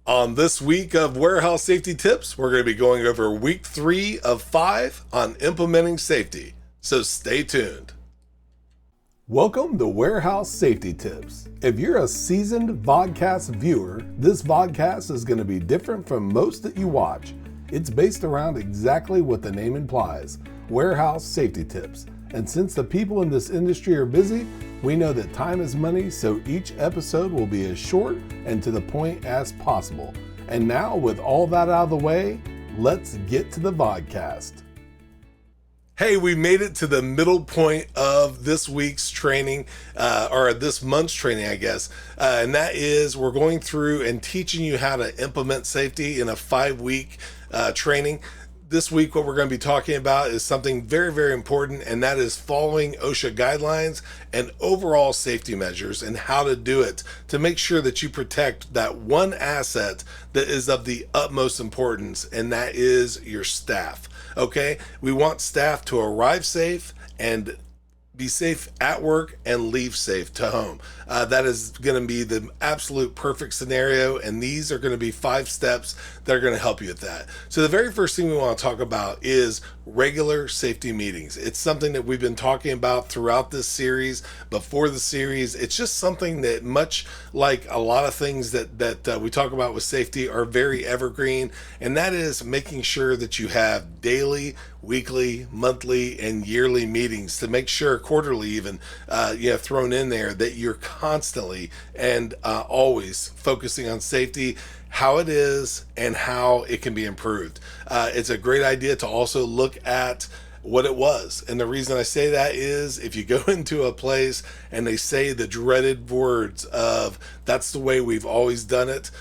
On this week of Warehouse Safety Tips, we're going to be going over week 3 of 5 on implementing safety. So stay tuned. Welcome to Warehouse Safety Tips. If you're a seasoned vodcast viewer, this vodcast is going to be different from most that you watch. It's based around exactly what the name implies, warehouse safety tips. And since the people in this industry are busy, we know that time is money, so each episode will be as short and to the point as possible. And now, with all that out of the way, let's get to the vodcast. Hey, we made it to the middle point of this week's training, or this month's training, I guess. And that is, we're going through and teaching you how to implement safety in a 5-week training. This week, what we're going to be talking about is something very, very important, and that is following OSHA guidelines and overall safety measures and how to do it to make sure that you protect that one asset that is of the utmost importance, and that is your staff. Okay? We want staff to arrive safe and be safe at work and leave safe to home. That is going to be the absolute perfect scenario, and these are going to be 5 steps that are going to help you with that. So the very first thing we want to talk about is regular safety meetings. It's something that we've been talking about throughout this series, before the series. It's just something that, much like a lot of things that we talk about with safety, are very evergreen, and that is making sure that you have daily, weekly, monthly, and yearly meetings to make sure, quarterly even, thrown in there, that you're constantly and always focusing on safety, how it is, and how it can be improved. It's a great idea to also look at what it was. And the reason I say that is, if you go into a place and they say the dreaded words of, that's the way we've always done it,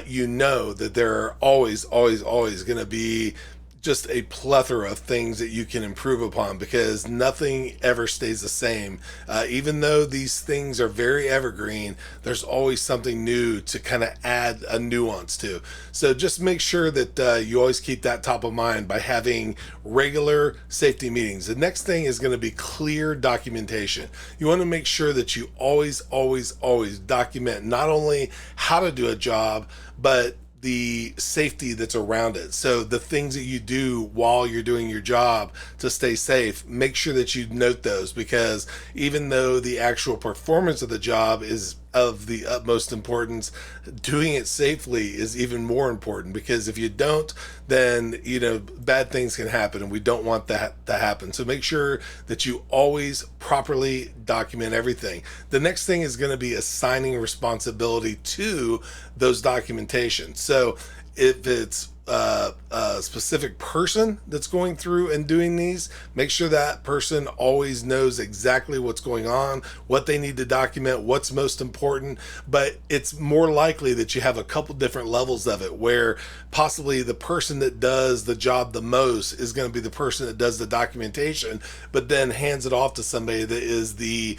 you know that there are always going to be just a plethora of things that you can improve upon, because nothing ever stays the same. Even though these things are very evergreen, there's always something new to kind of add a nuance to. So just make sure that you always keep that top of mind by having regular safety meetings. The next thing is going to be clear documentation. You want to make sure that you always document not only how to do a job, but the safety that's around it. So the things that you do while you're doing your job to stay safe, make sure that you note those, because even though the actual performance of the job is of the utmost importance, doing it safely is even more important, because if you don't, then bad things can happen, and we don't want that to happen. So make sure that you always properly document everything. The next thing is going to be assigning responsibility to those documentations. So if it's a specific person that's going through and doing these, make sure that person always knows exactly what's going on, what they need to document, what's most important. But it's more likely that you have a couple different levels of it, where possibly the person that does the job the most is going to be the person that does the documentation, but then hands it off to somebody that is the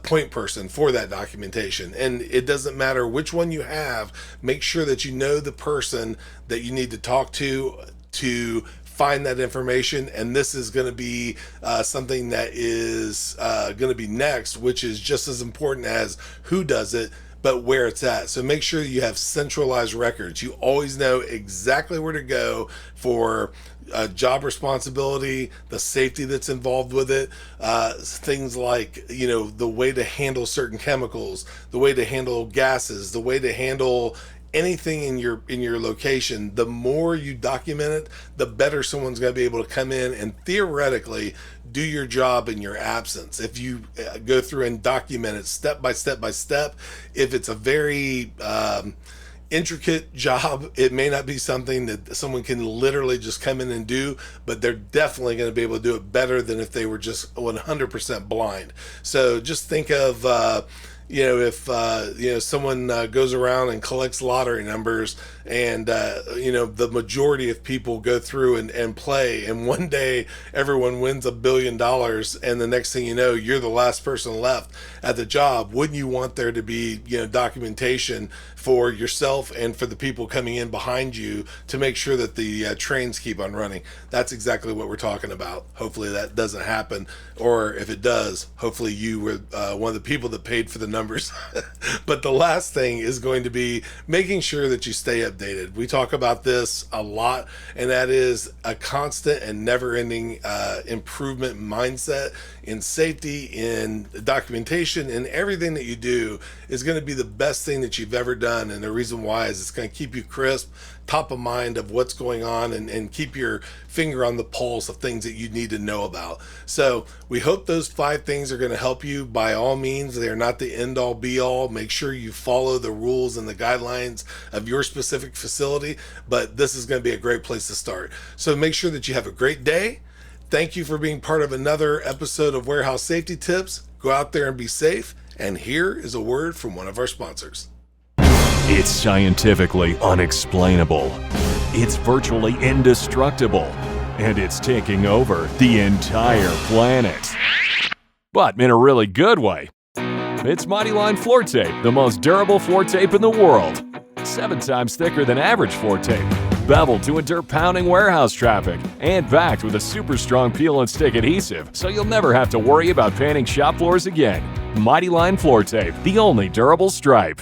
point person for that documentation. And it doesn't matter which one you have, make sure that you know the person that you need to talk to find that information. And this is going to be something that is going to be next, which is just as important as who does it, but where it's at. So make sure you have centralized records. You always know exactly where to go for job responsibility, the safety that's involved with it, things like, the way to handle certain chemicals, the way to handle gases, the way to handle anything in your location. The more you document it, the better someone's going to be able to come in and theoretically do your job in your absence. If you go through and document it step by step, if it's a very intricate job, it may not be something that someone can literally just come in and do, but they're definitely going to be able to do it better than if they were just 100% blind. So just think of if someone goes around and collects lottery numbers, and the majority of people go through and play, and one day everyone wins $1 billion, and the next thing you know, you're the last person left at the job. Wouldn't you want there to be documentation for yourself and for the people coming in behind you to make sure that the trains keep on running? That's exactly what we're talking about. Hopefully that doesn't happen, or if it does, hopefully you were one of the people that paid for the numbers. But the last thing is going to be making sure that you stay updated. We talk about this a lot, and that is a constant and never-ending improvement mindset in safety, in documentation, and everything that you do is going to be the best thing that you've ever done. And the reason why is it's going to keep you crisp, top of mind of what's going on, and keep your finger on the pulse of things that you need to know about. So we hope those 5 things are going to help you. By all means, they are not the end all be all. Make sure you follow the rules and the guidelines of your specific facility, but this is going to be a great place to start. So make sure that you have a great day. Thank you for being part of another episode of Warehouse Safety Tips. Go out there and be safe. And here is a word from one of our sponsors. It's scientifically unexplainable. It's virtually indestructible. And it's taking over the entire planet. But in a really good way. It's Mighty Line Floor Tape, the most durable floor tape in the world. 7 times thicker than average floor tape. Beveled to endure pounding warehouse traffic. And backed with a super strong peel and stick adhesive, so you'll never have to worry about painting shop floors again. Mighty Line Floor Tape, the only durable stripe.